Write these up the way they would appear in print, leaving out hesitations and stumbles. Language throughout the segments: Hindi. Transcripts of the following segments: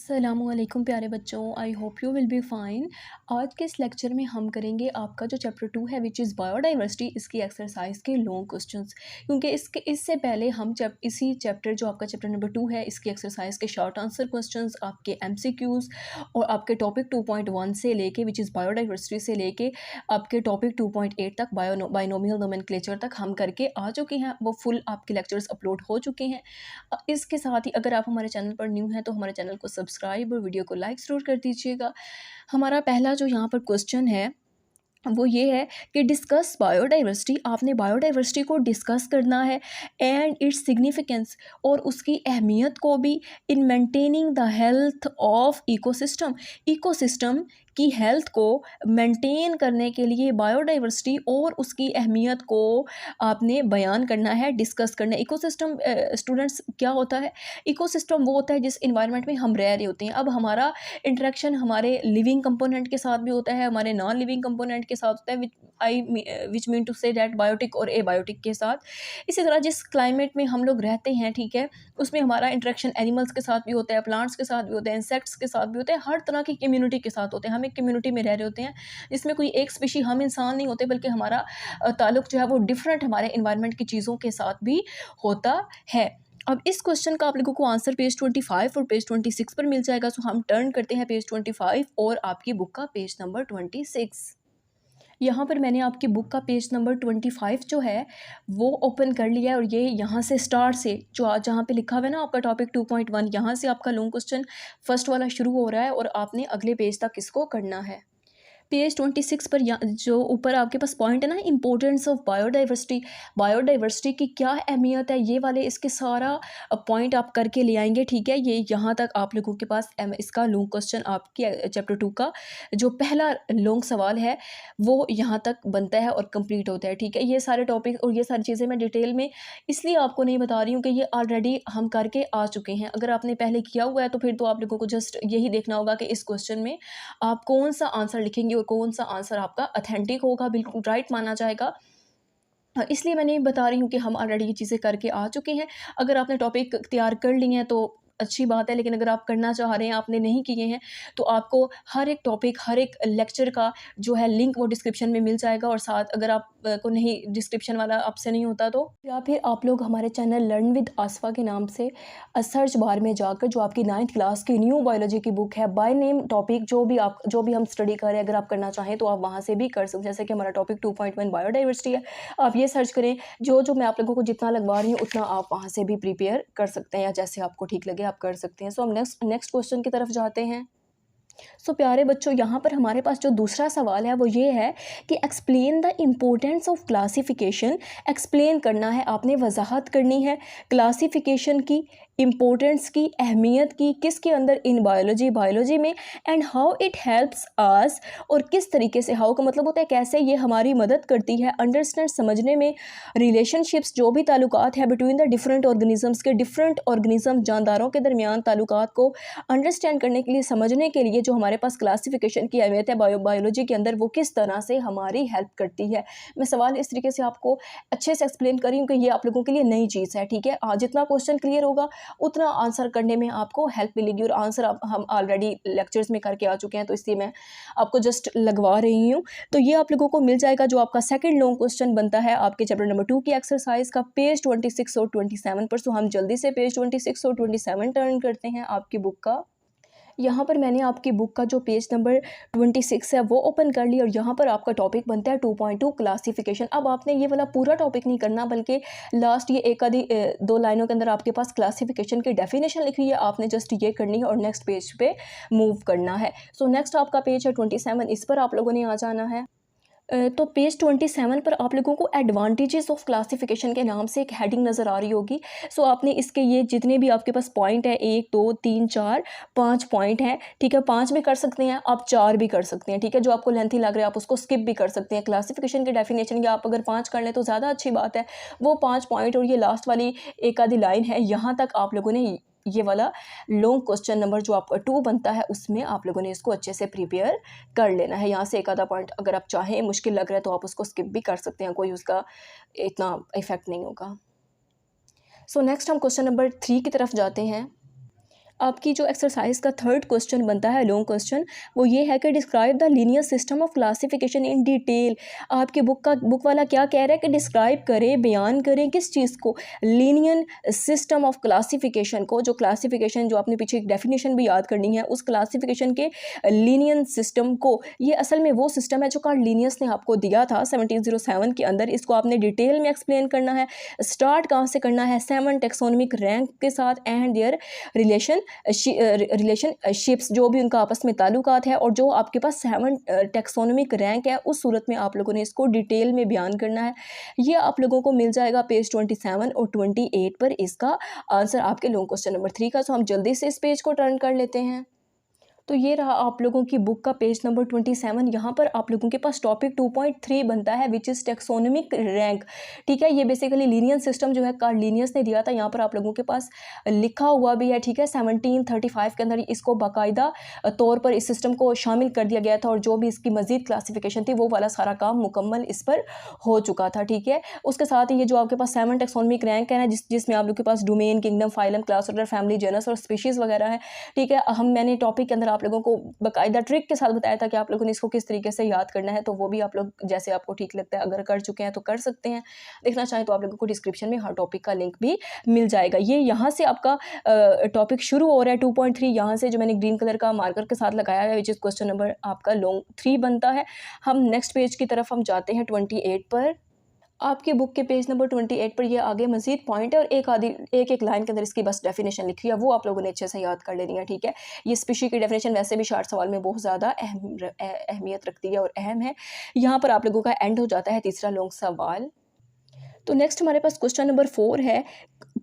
अस्सलामुअलैकुम प्यारे बच्चों, I hope you will be fine. आज के इस लेक्चर में हम करेंगे आपका जो चैप्टर 2 है विच इज़ बायोडाइवर्सिटी, इसकी एक्सरसाइज के लॉन्ग क्वेश्चंस। क्योंकि इससे पहले हम इसी चैप्टर जो आपका चैप्टर नंबर 2 है इसकी एक्सरसाइज के शॉर्ट आंसर क्वेश्चंस, आपके एमसीक्यूज़ और आपके टॉपिक 2.1 से लेके विच इज़ बायोडाइवर्सिटी से लेके आपके टॉपिक 2.8 तक बायनोमियल नोमेनक्लेचर तक हम करके आ चुके हैं। वो फुल आपके लेक्चर्स अपलोड हो चुके हैं। इसके साथ ही अगर आप हमारे चैनल पर न्यू हैं तो हमारे चैनल को सब्सक्राइब और वीडियो को लाइक ज़रूर कर दीजिएगा। हमारा पहला जो यहाँ पर क्वेश्चन है वो ये है कि डिस्कस बायोडाइवर्सिटी। आपने बायोडाइवर्सिटी को डिस्कस करना है एंड इट्स सिग्निफिकेंस, और उसकी अहमियत को भी, in maintaining the health of ecosystem. Ecosystem की हेल्थ को मेंटेन करने के लिए बायोडाइवर्सिटी और उसकी अहमियत को आपने बयान करना है, डिस्कस करना है। इकोसिस्टम स्टूडेंट्स क्या होता है? इकोसिस्टम वो होता है जिस इन्वायरमेंट में हम रह रहे होते हैं। अब हमारा इंटरेक्शन हमारे लिविंग कंपोनेंट के साथ भी होता है, हमारे नॉन लिविंग कंपोनेंट के साथ होता है, which mean to say that biotic और एबायोटिक के साथ। इसी तरह जिस क्लाइमेट में हम लोग रहते हैं, ठीक है, उसमें हमारा इंटरेक्शन एनिमल्स के साथ भी होता है, प्लांट्स के साथ भी होता है, इंसेक्ट्स के साथ भी होता है, हर तरह की कम्युनिटी के साथ होते हैं। हम एक कम्युनिटी में रह रहे होते हैं जिसमें कोई एक स्पीशी हम इंसान नहीं होते, बल्कि हमारा ताल्लुक जो है वो डिफरेंट हमारे इन्वायरमेंट की चीज़ों के साथ भी होता है। अब इस क्वेश्चन का आप लोगों को आंसर पेज 25 और पेज 26 पर मिल जाएगा। सो हम टर्न करते हैं पेज 25 और आपकी बुक का पेज नंबर 26। यहाँ पर मैंने आपकी बुक का पेज नंबर 25 जो है वो ओपन कर लिया है, और ये यहाँ से स्टार्ट से जो जहाँ पे लिखा हुआ है ना आपका टॉपिक 2.1, यहाँ से आपका लॉन्ग क्वेश्चन फर्स्ट वाला शुरू हो रहा है और आपने अगले पेज तक इसको करना है। पेज 26 पर जो ऊपर आपके पास पॉइंट है ना, इम्पोर्टेंस ऑफ बायोडाइवर्सिटी, बायोडाइवर्सिटी की क्या अहमियत है, ये वाले इसके सारा पॉइंट आप करके ले आएंगे, ठीक है। ये यहाँ तक आप लोगों के पास इसका लॉन्ग क्वेश्चन आपके चैप्टर 2 का जो पहला लॉन्ग सवाल है वो यहाँ तक बनता है और कंप्लीट होता है, ठीक है। ये सारे टॉपिक और ये सारी चीज़ें मैं डिटेल में इसलिए आपको नहीं बता रही हूँ कि ये ऑलरेडी हम करके आ चुके हैं। अगर आपने पहले किया हुआ है तो फिर तो आप लोगों को जस्ट यही देखना होगा कि इस क्वेश्चन में आप कौन सा आंसर लिखेंगे और कौन सा आंसर आपका ऑथेंटिक होगा, बिल्कुल राइट माना जाएगा। इसलिए मैंने बता रही हूँ कि हम ऑलरेडी ये चीज़ें करके आ चुके हैं। अगर आपने टॉपिक तैयार कर लिए हैं तो अच्छी बात है, लेकिन अगर आप करना चाह रहे हैं, आपने नहीं किए हैं, तो आपको हर एक टॉपिक, हर एक लेक्चर का जो है लिंक वो डिस्क्रिप्शन में मिल जाएगा। और साथ अगर आप को नहीं, डिस्क्रिप्शन वाला आपसे नहीं होता तो या फिर आप लोग हमारे चैनल लर्न विद आसफा के नाम से सर्च बार में जाकर जो आपकी 9th क्लास की न्यू बायोलॉजी की बुक है, बाय नेम टॉपिक, जो भी हम स्टडी करें, अगर आप करना चाहें तो आप वहाँ से भी कर सकते हैं। जैसे कि हमारा टॉपिक 2.1 बायोडाइवर्सिटी है, आप ये सर्च करें। जो मैं आप लोगों को जितना लगवा रही हूँ उतना आप वहाँ से भी प्रिपेयर कर सकते हैं, या जैसे आपको ठीक लगे आप कर सकते हैं। सो हम नेक्स्ट क्वेश्चन की तरफ जाते हैं। प्यारे बच्चों, यहाँ पर हमारे पास जो दूसरा सवाल है वो ये है कि explain the importance of classification. Explain करना है, आपने वजाहत करनी है क्लासिफिकेशन की, इम्पोर्टेंस की, अहमियत की, किसके अंदर, इन बायोलॉजी में, and how it helps us, और किस तरीके से, हाउ का मतलब होता है कैसे ये हमारी मदद करती है अंडरस्टैंड, समझने में, रिलेशनशिप्स, जो भी ताल्लुकात है बिटवीन द डिफरेंट ऑर्गेनिजम्स के, डिफरेंट ऑर्गेनिज्म जानदारों के दरमियान ताल्लुकात को अंडरस्टैंड करने के लिए, समझने के लिए जो हमारे पास क्लासिफिकेशन की अहमियत है बायोलॉजी के अंदर, वो किस तरह से हमारी हेल्प करती है। मैं सवाल इस तरीके से आपको अच्छे से एक्सप्लेन करी हूँ कि ये आप लोगों के लिए नई चीज़ है, ठीक है। जितना क्वेश्चन क्लियर होगा उतना आंसर करने में आपको हेल्प मिलेगी, और आंसर हम ऑलरेडी लेक्चर्स में करके आ चुके हैं, तो इसलिए मैं आपको जस्ट लगवा रही हूँ। तो ये आप लोगों को मिल जाएगा जो आपका सेकंड लॉन्ग क्वेश्चन बनता है आपके चैप्टर नंबर 2 की एक्सरसाइज का, पेज 26 और 27 पर। सो हम जल्दी से पेज 26 और 27 टर्न करते हैं आपकी बुक का। यहाँ पर मैंने आपकी बुक का जो पेज नंबर 26 है वो ओपन कर लिया, और यहाँ पर आपका टॉपिक बनता है 2.2 क्लासिफिकेशन। अब आपने ये वाला पूरा टॉपिक नहीं करना, बल्कि लास्ट ये एक आधी 2 लाइनों के अंदर आपके पास क्लासिफिकेशन की डेफिनेशन लिखी है, आपने जस्ट ये करनी है और नेक्स्ट पेज पे मूव करना है। सो नेक्स्ट आपका पेज है 27, इस पर आप लोगों ने आ जाना है। तो पेज 27 पर आप लोगों को एडवांटेजेस ऑफ क्लासिफिकेशन के नाम से एक हेडिंग नज़र आ रही होगी। सो आपने इसके ये जितने भी आपके पास पॉइंट है, 1 2 3 4 5 पॉइंट हैं, ठीक है। 5 भी कर सकते हैं आप, 4 भी कर सकते हैं, ठीक है। जो आपको लेंथी लग रहा है आप उसको स्किप भी कर सकते हैं। क्लासिफिकेशन की डेफिनेशन, या आप अगर 5 कर लें तो ज़्यादा अच्छी बात है। वो 5 पॉइंट और ये लास्ट वाली एक आधी लाइन है, यहाँ तक आप लोगों ने ये वाला लॉन्ग क्वेश्चन नंबर जो आपका 2 बनता है उसमें आप लोगों ने इसको अच्छे से प्रिपेयर कर लेना है। यहाँ से एक आधा पॉइंट अगर आप चाहें मुश्किल लग रहा है तो आप उसको स्किप भी कर सकते हैं, कोई उसका इतना इफेक्ट नहीं होगा। सो नेक्स्ट हम क्वेश्चन नंबर 3 की तरफ जाते हैं। आपकी जो एक्सरसाइज का थर्ड क्वेश्चन बनता है लॉन्ग क्वेश्चन, वो ये है कि describe the linear system of classification in detail. आपके बुक वाला क्या कह रहा है कि डिस्क्राइब करें, बयान करें किस चीज़ को, लीनियर सिस्टम ऑफ क्लासिफिकेशन को। जो क्लासिफिकेशन, जो आपने पीछे एक डेफिनेशन भी याद करनी है, उस क्लासिफिकेशन के लीनियर सिस्टम को। ये असल में वो सिस्टम है जो कार्ल लीनियस ने आपको दिया था 1707 के अंदर। इसको आपने डिटेल में एक्सप्लेन करना है। स्टार्ट कहाँ से करना है, 7 टेक्सोनोमिक रैंक के साथ एंड देयर रिलेशनशिप्स, जो भी उनका आपस में ताल्लुकात है, और जो आपके पास 7 टेक्सोनोमिक रैंक है, उस सूरत में आप लोगों ने इसको डिटेल में बयान करना है। ये आप लोगों को मिल जाएगा पेज 27 और 28 पर इसका आंसर आपके लॉन्ग क्वेश्चन नंबर 3 का। तो हम जल्दी से इस पेज को टर्न कर लेते हैं। तो ये रहा आप लोगों की बुक का पेज नंबर 27। यहाँ पर आप लोगों के पास टॉपिक 2.3 बनता है विच इज़ टेक्सोनोमिक रैंक। ठीक है, ये बेसिकली लीनियर सिस्टम जो है कार्ल लीनियस ने दिया था। यहाँ पर आप लोगों के पास लिखा हुआ भी है। ठीक है, 1735 के अंदर इसको बाकायदा तौर पर इस सिस्टम को शामिल कर दिया गया था, और जो भी इसकी मजीद क्लासिफिकेशन थी वो वाला सारा काम मुकम्मल इस पर हो चुका था। ठीक है, उसके साथ ही ये जो आपके पास 7 टेक्सोनोमिक रैंक है ना, जिसमें आप लोग के पास domain, kingdom, phylum, class, order, family, genus और स्पीशीज़ वगैरह है। ठीक है, मैंने टॉपिक के अंदर आप लोगों को बाकायदा ट्रिक के साथ बताया था कि आप लोगों ने इसको किस तरीके से याद करना है। तो वो भी आप लोग जैसे आपको ठीक लगता है, अगर कर चुके हैं तो कर सकते हैं। देखना चाहें तो आप लोगों को डिस्क्रिप्शन में हर टॉपिक का लिंक भी मिल जाएगा। ये यहाँ से आपका टॉपिक शुरू हो रहा है 2.3, यहाँ से जो मैंने ग्रीन कलर का मार्कर के साथ लगाया है, विच इज़ क्वेश्चन नंबर आपका लॉन्ग 3 बनता है। हम नेक्स्ट पेज की तरफ हम जाते हैं 28 पर। आपके बुक के पेज नंबर 28 पर ये आगे मजीद पॉइंट है, और एक लाइन के अंदर इसकी बस डेफिनेशन लिखी है, वो आप लोगों ने अच्छे से याद कर लेनी है। ठीक है, ये स्पीशी की डेफिनेशन वैसे भी शार्ट सवाल में बहुत ज़्यादा अहमियत रखती है और अहम है। यहाँ पर आप लोगों का एंड हो जाता है तीसरा लॉन्ग सवाल। तो नेक्स्ट हमारे पास क्वेश्चन नंबर 4 है,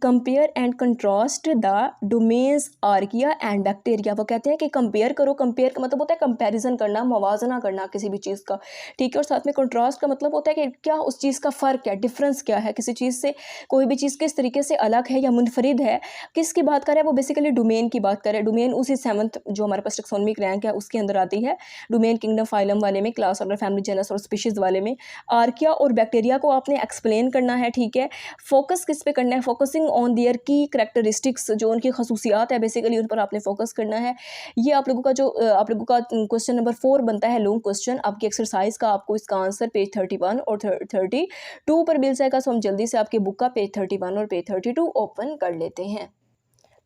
compare and contrast the domains archaea and bacteria. वो कहते हैं कि कंपेयर करो। कंपेयर का मतलब होता है कंपैरिजन करना, मवाजना करना किसी भी चीज़ का। ठीक है, और साथ में कंट्रास्ट का मतलब होता है कि क्या उस चीज़ का फ़र्क है, डिफरेंस क्या है, किसी चीज़ से कोई भी चीज़ किस तरीके से अलग है या मुनफरिद है। किसकी बात कर रहा है वो, बेसिकली डोमेन की बात कर रहा है। डोमेन उसी 7th जो हमारे पास टेक्सोनोमिक रैंक है उसके अंदर आती है। डोमेन किंगडम, फाइलम वाले में, क्लास, ऑर्डर, फैमिली, जेनस और स्पीशीज़ वाले में। आर्किया और बैक्टीरिया को आपने एक्सप्लेन करना है। ठीक है, फोकस किस पे करना है, फोकसिंग ऑन देयर की करैक्टरिस्टिक्स, जो उनकी खसूसियात है बेसिकली उन पर आपने फोकस करना है। ये आप लोगों का जो आप लोगों का क्वेश्चन नंबर 4 बनता है लॉन्ग क्वेश्चन। आपकी एक्सरसाइज का आपको इसका आंसर पेज 31 और 32 पर मिल जाएगा। सो हम जल्दी से आपके बुक का पेज 31 और पेज 32 ओपन कर लेते हैं।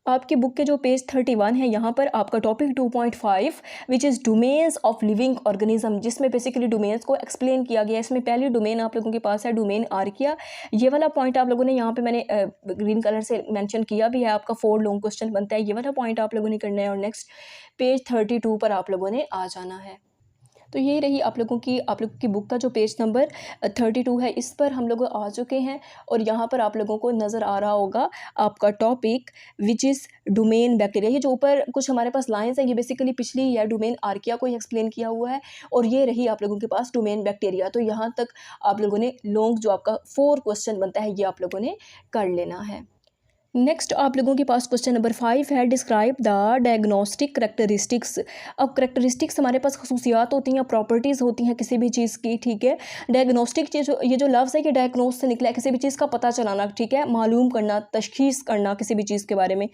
आपकी बुक के जो पेज 31 है, यहाँ पर आपका topic 2.5 which is domains of living organism, जिसमें बेसिकली डोमेन्स को एक्सप्लेन किया गया है। इसमें पहली डोमेन आप लोगों के पास है डोमेन आर्किया। ये वाला पॉइंट आप लोगों ने यहाँ पे मैंने ग्रीन कलर से मेंशन किया भी है। आपका 4 लॉन्ग क्वेश्चन बनता है, ये वाला पॉइंट आप लोगों ने करना है, और नेक्स्ट पेज 32 पर आप लोगों ने आ जाना है। तो ये रही आप लोगों की बुक का जो पेज नंबर 32 है, इस पर हम लोग आ चुके हैं। और यहाँ पर आप लोगों को नज़र आ रहा होगा आपका topic which is domain bacteria. ये जो ऊपर कुछ हमारे पास लाइंस हैं, ये बेसिकली पिछली या डोमेन आर्किया को ही एक्सप्लेन किया हुआ है, और ये रही आप लोगों के पास डोमेन बैक्टीरिया। तो यहाँ तक आप लोगों ने लॉन्ग जो आपका 4 क्वेश्चन बनता है, ये आप लोगों ने कर लेना है। नेक्स्ट आप लोगों के पास क्वेश्चन नंबर 5 है, डिस्क्राइब द डायग्नोस्टिक करेक्टरिस्टिक्स। अब करेक्टरिस्टिक्स हमारे पास खसूसियात होती हैं, प्रॉपर्टीज़ होती हैं किसी भी चीज़ की। ठीक है, डायग्नोस्टिक चीज़, ये जो लफ्ज़ है ये डायग्नोस से निकला है, किसी भी चीज़ का पता चलाना। ठीक है, मालूम करना, तशखीस करना किसी भी चीज़ के बारे में।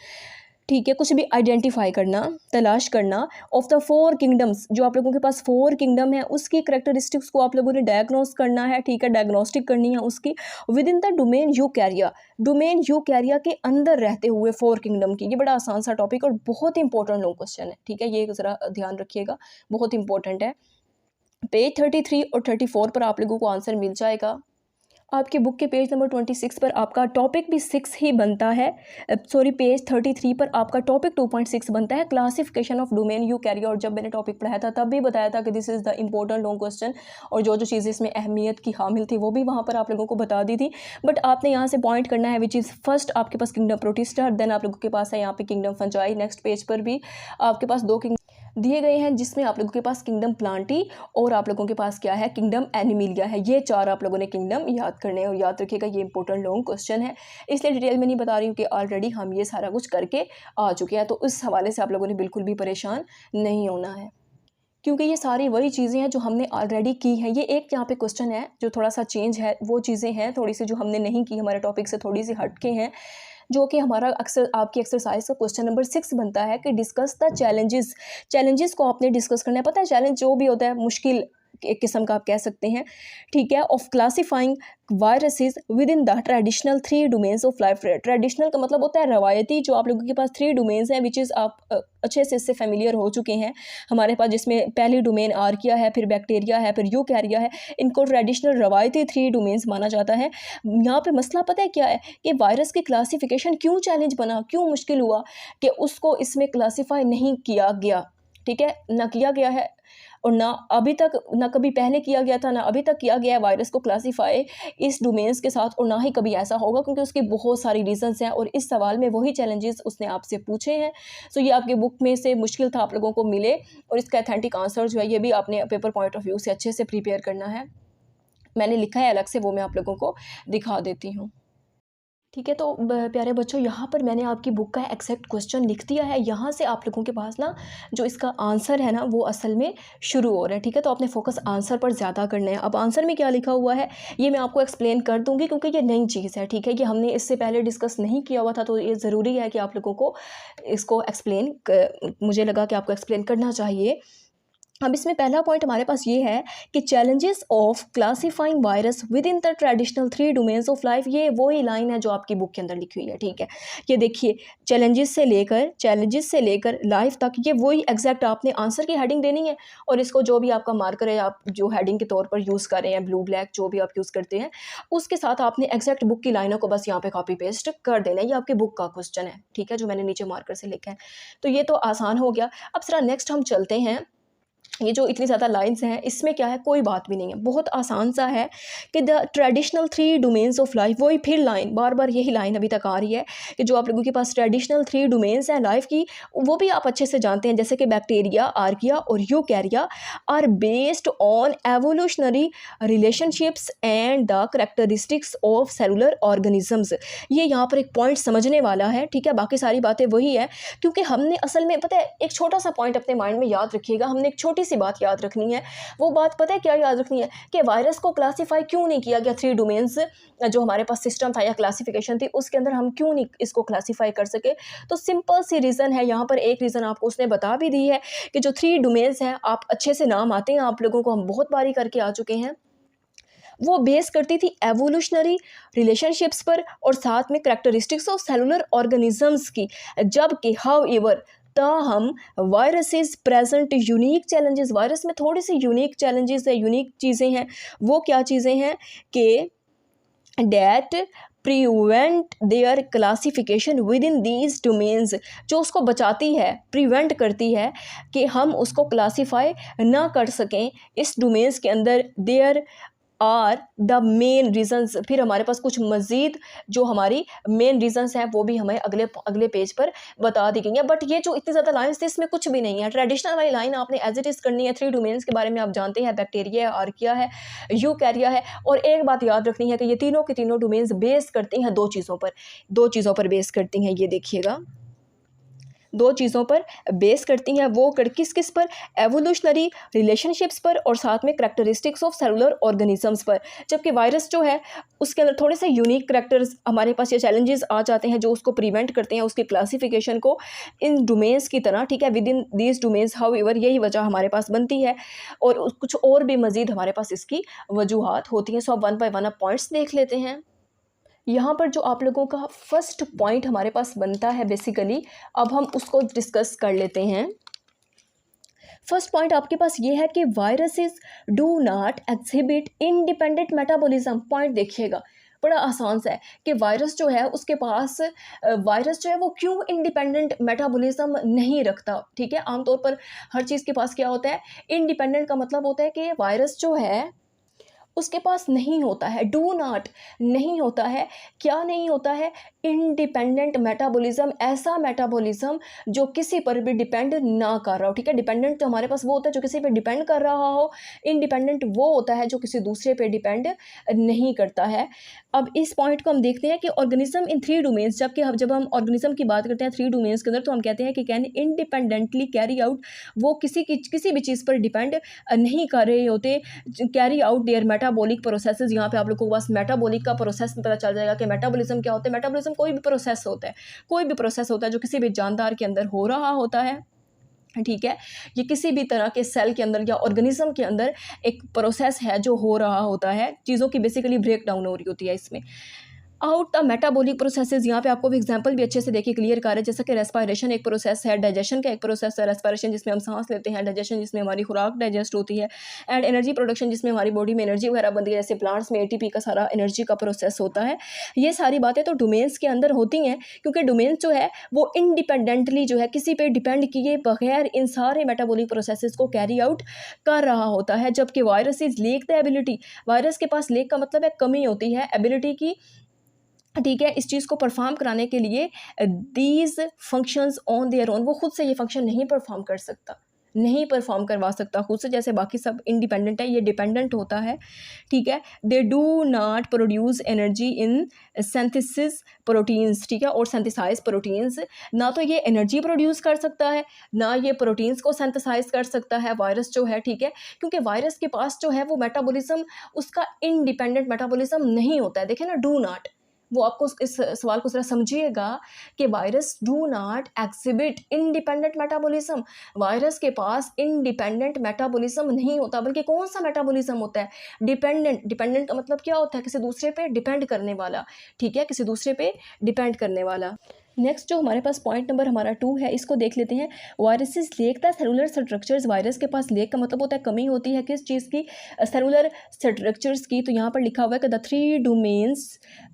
ठीक है, कुछ भी आइडेंटिफाई करना, तलाश करना। ऑफ द 4 किंगडम्स, जो आप लोगों के पास 4 किंगडम है उसकी करेक्टरिस्टिक्स को आप लोगों ने डायग्नोस करना है। ठीक है, डायग्नोस्टिक करनी है उसकी with in the domain यूकैरिया। Domain यूकैरिया के अंदर रहते हुए 4 किंगडम की। ये बड़ा आसान सा टॉपिक और बहुत इंपॉर्टेंट लॉन्ग क्वेश्चन है। ठीक है, ये ज़रा ध्यान रखिएगा, बहुत इंपॉर्टेंट है। पेज 33 और 34 पर आप लोगों को आंसर मिल जाएगा। आपके बुक के पेज नंबर 26 पर आपका टॉपिक भी 6 ही बनता है। सॉरी, पेज 33 पर आपका टॉपिक 2.6 बनता है, क्लासिफिकेशन ऑफ डोमेन यूकैरिया। और जब मैंने टॉपिक पढ़ाया था तब भी बताया था कि this is the important long question, और जो जो चीज़ें इसमें अहमियत की हामिल थी वो भी वहाँ पर आप लोगों को बता दी थी। बट आपने यहाँ से पॉइंट करना है विच इज़ फर्स्ट आपके पास किंगडम प्रोटिस्टा, देन आप लोगों के पास है यहाँ पे किंगडम फंजाई। नेक्स्ट पेज पर भी आपके पास 2 किंगडम दिए गए हैं, जिसमें आप लोगों के पास किंगडम प्लांटी और आप लोगों के पास क्या है, किंगडम एनिमिलिया है। ये 4 आप लोगों ने किंगडम याद करने हैं, और याद रखिएगा ये इंपॉर्टेंट लॉन्ग क्वेश्चन है, इसलिए डिटेल में नहीं बता रही हूँ कि ऑलरेडी हम ये सारा कुछ करके आ चुके हैं। तो इस हवाले से आप लोगों ने बिल्कुल भी परेशान नहीं होना है, क्योंकि ये सारी वही चीज़ें हैं जो हमने ऑलरेडी की हैं। ये एक यहाँ पे क्वेश्चन है जो थोड़ा सा चेंज है, वो चीज़ें हैं थोड़ी सी जो हमने नहीं की, हमारे टॉपिक से थोड़ी सी हट के हैं। जो कि हमारा अक्सर आपकी एक्सरसाइज का क्वेश्चन नंबर 6 बनता है कि डिस्कस द चैलेंजेस। चैलेंजेस को आपने डिस्कस करना है। पता है चैलेंज जो भी होता है मुश्किल एक किस्म का आप कह सकते हैं, ठीक है, of classifying viruses with in the traditional 3 domains of life. Traditional का मतलब होता है रवायती, जो आप लोगों के पास 3 डोमेन्स हैं विच इज़ आप अच्छे से इससे फेमिलियर हो चुके हैं हमारे पास, जिसमें पहली डोमेन आर्किया है, फिर बैक्टीरिया है, फिर यूकैरिया है। इनको ट्रेडिशनल रवायती 3 डोमेन्स माना जाता है। यहाँ पे मसला पता है क्या है कि वायरस की क्लासिफिकेशन क्यों चैलेंज बना, क्यों मुश्किल हुआ कि उसको इसमें क्लासीफाई नहीं किया गया, ठीक है, ना किया गया है और ना अभी तक, ना कभी पहले किया गया था, ना अभी तक किया गया है वायरस को क्लासीफाई इस डोमेन्स के साथ, और ना ही कभी ऐसा होगा, क्योंकि उसकी बहुत सारी रीजंस हैं और इस सवाल में वही चैलेंजेस उसने आपसे पूछे हैं। सो ये आपके बुक में से मुश्किल था आप लोगों को मिले, और इसका अथेंटिक आंसर जो है ये भी आपने पेपर पॉइंट ऑफ व्यू से अच्छे से प्रिपेयर करना है। मैंने लिखा है अलग से, वो मैं आप लोगों को दिखा देती हूँ। ठीक है, तो प्यारे बच्चों, यहाँ पर मैंने आपकी बुक का एग्जैक्ट क्वेश्चन लिख दिया है। यहाँ से आप लोगों के पास ना जो इसका आंसर है ना वो असल में शुरू हो रहा है, ठीक है। तो आपने फोकस आंसर पर ज़्यादा करना है। अब आंसर में क्या लिखा हुआ है ये मैं आपको एक्सप्लेन कर दूँगी, क्योंकि ये नई चीज़ है, ठीक है, ये हमने इससे पहले डिस्कस नहीं किया हुआ था, तो ये ज़रूरी है कि आप लोगों को इसको मुझे लगा कि आपको एक्सप्लेन करना चाहिए। अब इसमें पहला पॉइंट हमारे पास ये है कि challenges of classifying virus with in the traditional 3 domains of life. ये वही लाइन है जो आपकी बुक के अंदर लिखी हुई है, ठीक है। ये देखिए, चैलेंजेस से लेकर लाइफ तक, ये वही एग्जैक्ट आपने आंसर की हेडिंग देनी है, और इसको जो भी आपका मार्कर है, आप जो हेडिंग के तौर पर यूज़ कर रहे हैं, ब्लू ब्लैक जो भी आप यूज़ करते हैं, उसके साथ आपने एग्जैक्ट बुक की लाइनों को बस यहाँ पे कॉपी पेस्ट कर देना है। ये आपकी बुक का क्वेश्चन है, ठीक है, जो मैंने नीचे मार्कर से लिखा है। तो ये तो आसान हो गया। अब जरा नेक्स्ट हम चलते हैं। ये जो इतनी ज़्यादा लाइंस हैं इसमें क्या है, कोई बात भी नहीं है, बहुत आसान सा है कि the traditional 3 domains of life. वही फिर लाइन, बार बार यही लाइन अभी तक आ रही है कि जो आप लोगों के पास ट्रेडिशनल 3 डोमेन्स हैं लाइफ की, वो भी आप अच्छे से जानते हैं, जैसे कि बैक्टीरिया, आर्किया और eukarya are based on evolutionary relationships and the characteristics of cellular organisms. ये यहाँ पर एक पॉइंट समझने वाला है, ठीक है, बाकी सारी बातें वही है, क्योंकि हमने असल में, पता है, एक छोटा सा पॉइंट अपने माइंड में याद रखिएगा, हमने एक छोटी सी बात याद रखनी है। वो बात पता है क्या याद रखनी है कि वायरस को क्लासिफाई क्यों नहीं किया गया 3 डोमेन्स जो हमारे पास सिस्टम था या क्लासिफिकेशन थी उसके अंदर, हम क्यों नहीं इसको क्लासिफाई कर सके। तो सिंपल सी रीज़न है, यहाँ पर एक रीज़न आपको उसने बता भी दी है कि जो 3 डोमेन्स हैं, आप अच्छे से नाम आते हैं आप लोगों को, हम बहुत बारी करके आ चुके हैं, वो बेस करती थी एवोल्यूशनरी रिलेशनशिप्स पर और साथ में करैक्टरिस्टिक्स ऑफ सेलुलर ऑर्गेनिजम्स की। जबकि हाउएवर ताहम viruses present unique challenges, virus में थोड़ी सी यूनिक चैलेंजेस है, यूनिक चीज़ें हैं। वो क्या चीज़ें हैं कि that prevent their classification within these domains, जो उसको बचाती है, प्रिवेंट करती है कि हम उसको क्लासीफाई ना कर सकें इस डोमेन्स के अंदर। There are the main reasons, फिर हमारे पास कुछ मज़ीद जो हमारी मेन रीजंस हैं वो भी हमें अगले पेज पर बता दी गई हैं। बट ये जो इतनी ज़्यादा लाइन्स थी इसमें कुछ भी नहीं है, ट्रेडिशनल वाली लाइन आपने एज इट इज़ करनी है। 3 डोमेन्स के बारे में आप जानते हैं, बैक्टीरिया है, आर्किया है, यूकैरिया है। और एक बात याद रखनी है कि ये तीनों के तीनों डोमेन्स बेस करती हैं दो चीज़ों पर बेस करती हैं। ये देखिएगा, 2 चीज़ों पर बेस करती हैं। वो किस किस पर, एवोल्यूशनरी रिलेशनशिप्स पर और साथ में करैक्टरिस्टिक्स ऑफ सेलुलर ऑर्गेनिजम्स पर। जबकि वायरस जो है उसके अंदर थोड़े से यूनिक करैक्टर्स हमारे पास, ये चैलेंजेस आ जाते हैं जो उसको प्रिवेंट करते हैं उसकी क्लासिफिकेशन को इन डोमेन्स की तरह, ठीक है, with in these domains. However यही वजह हमारे पास बनती है, और कुछ और भी मज़ीद हमारे पास इसकी वजूहात होती हैं। सो अब 1 बाय 1 पॉइंट्स देख लेते हैं। यहाँ पर जो आप लोगों का फर्स्ट पॉइंट हमारे पास बनता है बेसिकली, अब हम उसको डिस्कस कर लेते हैं। फर्स्ट पॉइंट आपके पास ये है कि viruses do not exhibit independent metabolism. Point देखिएगा, बड़ा आसान सा है कि वायरस जो है उसके पास, वायरस जो है वो क्यों इंडिपेंडेंट मेटाबॉलिज्म नहीं रखता, ठीक है। आमतौर पर हर चीज़ के पास क्या होता है, इंडिपेंडेंट का मतलब होता है कि वायरस जो है उसके पास नहीं होता है, डू नॉट नहीं होता है, क्या नहीं होता है, इंडिपेंडेंट मेटाबॉलिज्म, ऐसा मेटाबॉलिज्म जो किसी पर भी डिपेंड ना कर रहा हो, ठीक है। डिपेंडेंट तो हमारे पास वो होता है जो किसी पे डिपेंड कर रहा हो, इंडिपेंडेंट वो होता है जो किसी दूसरे पे डिपेंड नहीं करता है। अब इस पॉइंट को हम देखते हैं कि ऑर्गेनिज्म इन 3 डोमेन्स, जब हम ऑर्गेनिज्म की बात करते हैं 3 डोमेन्स के अंदर, तो हम कहते हैं कि कैन इंडिपेंडेंटली कैरी आउट, वो किसी भी चीज़ पर डिपेंड नहीं कर रहे होते, carry out their metabolic processes, यहाँ पे आप लोगों को बस मेटाबॉलिक का प्रोसेस पता चल जाएगा कि मेटाबॉलिज्म क्या होता है। मेटाबॉलिज्म कोई भी प्रोसेस होता है, कोई भी प्रोसेस होता है जो किसी भी जानदार के अंदर हो रहा होता है, ठीक है। ये किसी भी तरह के सेल के अंदर या ऑर्गेनिज्म के अंदर एक प्रोसेस है जो हो रहा होता है, चीज़ों की बेसिकली ब्रेक डाउन हो रही होती है इसमें। आउट द मेटाबॉलिक प्रोसेसेस, यहाँ पे आपको भी एग्जांपल भी अच्छे से देखिए क्लियर कर रहे हैं, जैसा कि रेस्पिरेशन एक प्रोसेस है, डाइजेशन का एक प्रोसेस है, रेस्पिरेशन जिसमें हम सांस लेते हैं, डाइजेशन जिसमें हमारी खुराक डाइजेस्ट होती है, एंड एनर्जी प्रोडक्शन जिसमें हमारी बॉडी में एनर्जी वगैरह बनती है, जैसे प्लांट्स में एटीपी का सारा एनर्जी का प्रोसेस होता है। ये सारी बातें तो डोमेन्स के अंदर होती हैं, क्योंकि डोमेन्स जो है वो इंडिपेंडेंटली जो है किसी पे डिपेंड किए बगैर इन सारे मेटाबॉलिक प्रोसेसेस को कैरी आउट कर रहा होता है। जबकि virus is lake the ability, virus के पास लेक का मतलब है कमी होती है एबिलिटी की, ठीक है, इस चीज़ को परफॉर्म कराने के लिए। These functions on their own, वो खुद से ये फंक्शन नहीं परफॉर्म कर सकता, नहीं परफॉर्म करवा सकता खुद से, जैसे बाकी सब इंडिपेंडेंट है, ये डिपेंडेंट होता है, ठीक है। They do not produce energy in synthesis proteins, ठीक है, और सिंथेसाइज प्रोटीन्स, ना तो ये एनर्जी प्रोड्यूस कर सकता है, ना ये प्रोटीन्स को सिंथेसाइज कर सकता है वायरस जो है, ठीक है, क्योंकि वायरस के पास जो है वो मेटाबॉलिज्म उसका इंडिपेंडेंट मेटाबॉलिज्म नहीं होता है। देखिए ना, डू नॉट, वो आपको इस सवाल को ज़रा समझिएगा कि virus do not exhibit independent metabolism, virus के पास इंडिपेंडेंट मेटाबॉलिज्म नहीं होता, बल्कि कौन सा मेटाबॉलिज्म होता है, डिपेंडेंट। डिपेंडेंट का मतलब क्या होता है, किसी दूसरे पे डिपेंड करने वाला, ठीक है, किसी दूसरे पे डिपेंड करने वाला। नेक्स्ट जो हमारे पास पॉइंट नंबर हमारा 2 है, इसको देख लेते हैं। Viruses lake the cellular structures, virus के पास लेक का मतलब होता है कमी होती है किस चीज़ की, सेलुलर स्ट्रक्चर्स की। तो यहाँ पर लिखा हुआ है कि द 3 डोमेन्स,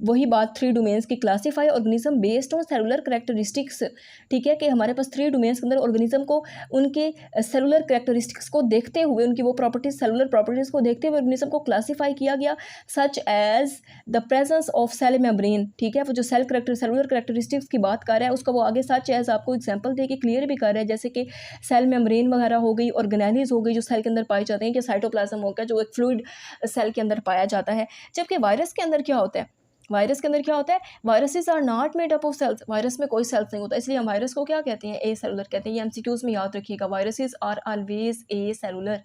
वही बात 3 डोमेन्स की, classify organism based on cellular characteristics, ठीक है, कि हमारे पास 3 डोमेन्स के अंदर ऑर्गेनिज्म को उनके सेलुलर करेक्टरिस्टिक्स को देखते हुए, उनकी वो प्रॉपर्टीज, सेलुलर प्रॉपर्टीज़ को देखते हुए ऑर्गेनिज्म को क्लासीफाई किया गया, such as the presence of cell membrane, ठीक है, वो जो सेलुलर करेक्टरिस्टिक्स की बात कर रहा है उसका वो आगे सच एज आपको एग्जांपल दे के क्लियर भी कर रहा है, जैसे कि सेल मेम्ब्रेन वगैरह हो गई, ऑर्गेनेलीज हो गई जो सेल के अंदर पाए जाते हैं, कि साइटोप्लाज्म हो गया जो एक फ्लूइड सेल के अंदर पाया जाता है। जबकि वायरस के अंदर क्या होता है, वायरस के अंदर क्या होता है, viruses are not made up of cells, virus में कोई सेल्स नहीं होता, इसलिए हम वायरस को क्या कहते हैं, ए सेलुलर कहते हैं। ये एमसीक्यूज में याद रखिएगा, viruses are always acellular,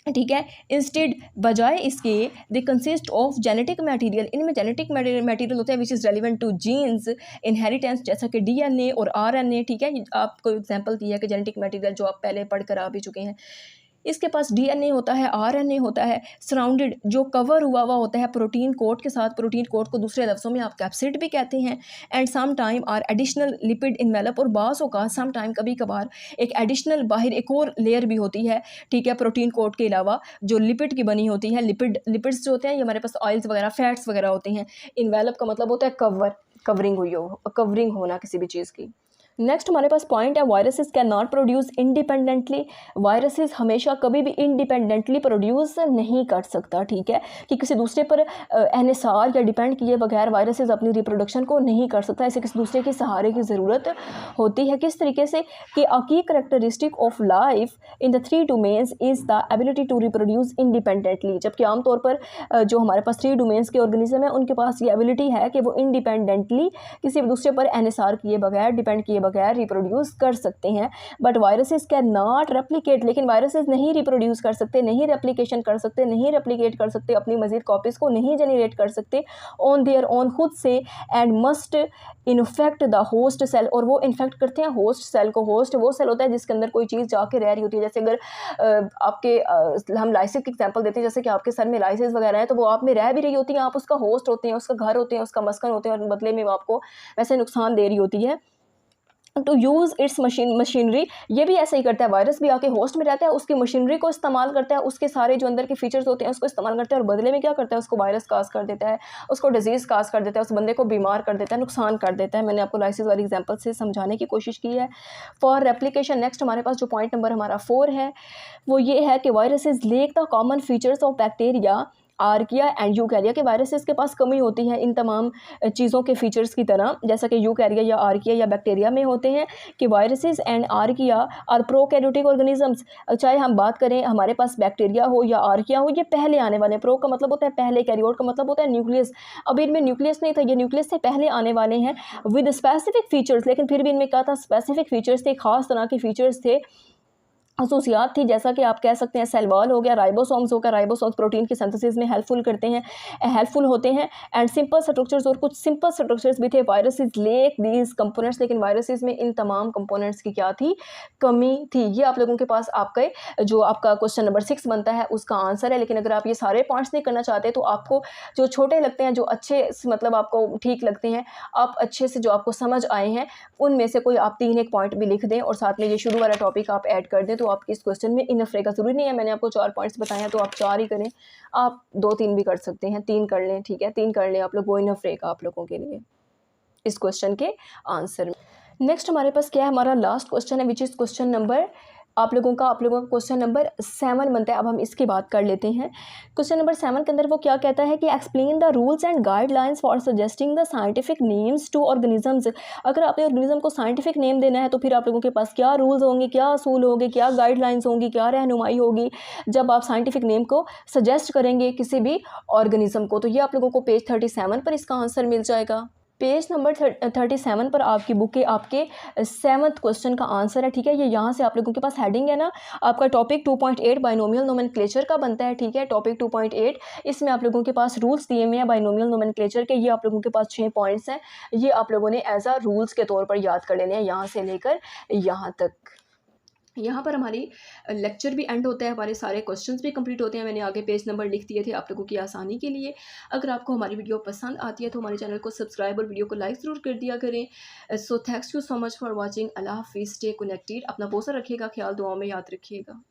ठीक है। इंस्टेड, बजाय इसके, they consist of genetic material, इनमें जेनेटिक मटेरियल होता है which is relevant to genes inheritance, जैसा कि डीएनए और आरएनए, ठीक है। आपको एग्जांपल दिया कि जेनेटिक मटेरियल जो आप पहले पढ़कर आ भी चुके हैं, इसके पास डीएनए होता है, आरएनए होता है, सराउंडेड जो कवर हुआ होता है प्रोटीन कोट के साथ, प्रोटीन कोट को दूसरे लफ्ज़ों में आप कैप्सिड भी कहते हैं, and some time are additional lipid envelope, और बाज़ का सम टाइम कभी कभार एक एडिशनल बाहर एक और लेयर भी होती है, ठीक है, प्रोटीन कोट के अलावा जो लिपिड की बनी होती है। लिपिड्स जो होते हैं ये हमारे पास ऑयल्स वगैरह, फैट्स वगैरह होते हैं। इन्वेलप का मतलब होता है कवरिंग हुई हो, कवरिंग होना किसी भी चीज़ की। नेक्स्ट हमारे पास पॉइंट है, viruses can not produce independently, viruses हमेशा कभी भी इंडिपेंडेंटली प्रोड्यूस नहीं कर सकता, ठीक है, कि किसी दूसरे पर एनएसआर या डिपेंड किए बगैर वायरसेस अपनी रिप्रोडक्शन को नहीं कर सकता, ऐसे किसी दूसरे के सहारे की ज़रूरत होती है। किस तरीके से कि a key characteristic of life in the 3 domains is the ability to reproduce independently, जबकि आमतौर पर जो हमारे पास 3 डोमेन्स के ऑर्गेनिज्म है उनके पास ये एबिलिटी है कि वो इंडिपेंडेंटली किसी दूसरे पर एनएसआर किए बगैर, डिपेंड किए बगैर रिप्रोड्यूस कर सकते हैं। But viruses can not replicate, लेकिन वायरसेस नहीं रिप्रोड्यूस कर सकते, नहीं रेप्लिकेशन कर सकते, नहीं रेप्लिकेट कर सकते, अपनी मजीद कॉपीज़ को नहीं जनरेट कर सकते ऑन देयर ओन, खुद से, and must infect the host cell, और वो इन्फेक्ट करते हैं होस्ट सेल को। होस्ट वो सेल होता है जिसके अंदर कोई चीज़ जाके रह रही होती है, जैसे अगर आपके हम लाइसिस की एग्जांपल देते हैं, जैसे कि आपके सर में लाइसिस वगैरह है तो वो आप में रह भी रही होती है, आप उसका होस्ट होते हैं, उसका घर होते हैं, उसका मस्कन होते हैं, और बदले में वो आपको वैसे नुकसान दे रही होती है। टू यूज़ इट्स मशीनरी, ये भी ऐसा ही करता है, वायरस भी आके होस्ट में रहता है, उसकी मशीनरी को इस्तेमाल करता है, उसके सारे जो अंदर के फीचर्स होते हैं उसको इस्तेमाल करता है, और बदले में क्या करता है, उसको वायरस काज कर देता है, उसको डिजीज़ काज कर देता है, उस बंदे को बीमार कर देता है, नुकसान कर देता है। मैंने आपको लाइसिस वाली एग्जांपल से समझाने की कोशिश की है। फॉर रेप्लिकेशन, नेक्स्ट हमारे पास जो पॉइंट नंबर हमारा 4 है वो ये है कि viruses lake the common features of bacteria, archaea and यूकैरिया, के वायरसेस के पास कमी होती है इन तमाम चीज़ों के फीचर्स की तरह, जैसा कि यूकैरिया या आर्किया या बैक्टीरिया में होते हैं, कि viruses and archaea are prokaryotic organisms. चाहे हम बात करें हमारे पास बैक्टीरिया हो या आर्किया हो, ये पहले आने वाले हैं। प्रो का मतलब होता है पहले, कैरियोट का मतलब होता है न्यूक्लियस। अब इनमें न्यूक्लियस नहीं था, ये न्यूक्लियस से पहले आने वाले हैं विद स्पेसिफिक फीचर्स, लेकिन फिर भी इनमें क्या था, स्पेसिफिक फीचर्स थे, खास तरह के फीचर्स थे खसूसियात थी, जैसा कि आप कह सकते हैं सेल वॉल हो गया, राइबोसोम्स हो गया, राइबोसोम्स प्रोटीन की सिंथेसिस में हेल्पफुल होते हैं एंड सिंपल स्ट्रक्चर्स, और कुछ सिंपल स्ट्रक्चर्स भी थे। वायरसेस लेक दीज कंपोनेंट्स, लेकिन वायरसेस में इन तमाम कंपोनेंट्स की क्या थी, कमी थी। ये आप लोगों के पास आपके जो आपका क्वेश्चन नंबर 6 बनता है उसका आंसर है। लेकिन अगर आप ये सारे पॉइंट्स नहीं करना चाहते तो आपको जो छोटे लगते हैं, जो अच्छे मतलब आपको ठीक लगते हैं, आप अच्छे से जो आपको समझ आए हैं, उनमें से कोई आप 3 एक पॉइंट भी लिख दें और साथ में ये शुरू वाला टॉपिक आप ऐड कर दें, तो आपके इस क्वेश्चन में इनफ रहेगा। ज़रूरी नहीं है मैंने आपको 4 पॉइंट्स बताए हैं तो आप 4 ही करें, आप 2-3 भी कर सकते हैं, 3 कर लें, ठीक है, 3 कर लें आप लोग, वो इनफ रहेगा आप लोगों के लिए इस क्वेश्चन के आंसर में। नेक्स्ट हमारे पास क्या है, हमारा लास्ट क्वेश्चन है विच इज़ क्वेश्चन नंबर आप लोगों का क्वेश्चन नंबर 7 बनता है। अब हम इसकी बात कर लेते हैं। क्वेश्चन नंबर 7 के अंदर वो क्या कहता है कि explain the rules and guidelines for suggesting the scientific names to organisms. अगर आपने ऑर्गेनिज्म को साइंटिफिक नेम देना है तो फिर आप लोगों के पास क्या रूल्स होंगे, क्या असूल होंगे, क्या गाइडलाइंस होंगी, क्या रहनुमाई होगी जब आप साइंटिफिक नेम को सजेस्ट करेंगे किसी भी ऑर्गेनिज्म को। तो ये आप लोगों को पेज 37 पर इसका आंसर मिल जाएगा। पेज नंबर 37 पर आपकी बुक के आपके 7th क्वेश्चन का आंसर है, ठीक है। ये यहाँ से आप लोगों के पास हेडिंग है ना, आपका टॉपिक 2.8 बाइनोमियल नोमेनक्लेचर का बनता है, ठीक है। टॉपिक 2.8 इसमें आप लोगों के पास रूल्स दिए हुए हैं बाइनोमियल नोमेनक्लेचर के। ये आप लोगों के पास 6 पॉइंट्स हैं, ये आप लोगों ने एज अ रूल्स के तौर पर याद कर लेने हैं यहाँ से लेकर यहाँ तक। यहाँ पर हमारी लेक्चर भी एंड होता है, हमारे सारे क्वेश्चंस भी कंप्लीट होते हैं। मैंने आगे पेज नंबर लिख दिए थे आप लोगों की आसानी के लिए। अगर आपको हमारी वीडियो पसंद आती है तो हमारे चैनल को सब्सक्राइब और वीडियो को लाइक ज़रूर कर दिया करें। So thanks you so much for watching. अल्लाह हाफिज़, स्टे कनेक्टेड, अपना बहुत सा रखिएगा ख्याल, दुआओं में याद रखिएगा।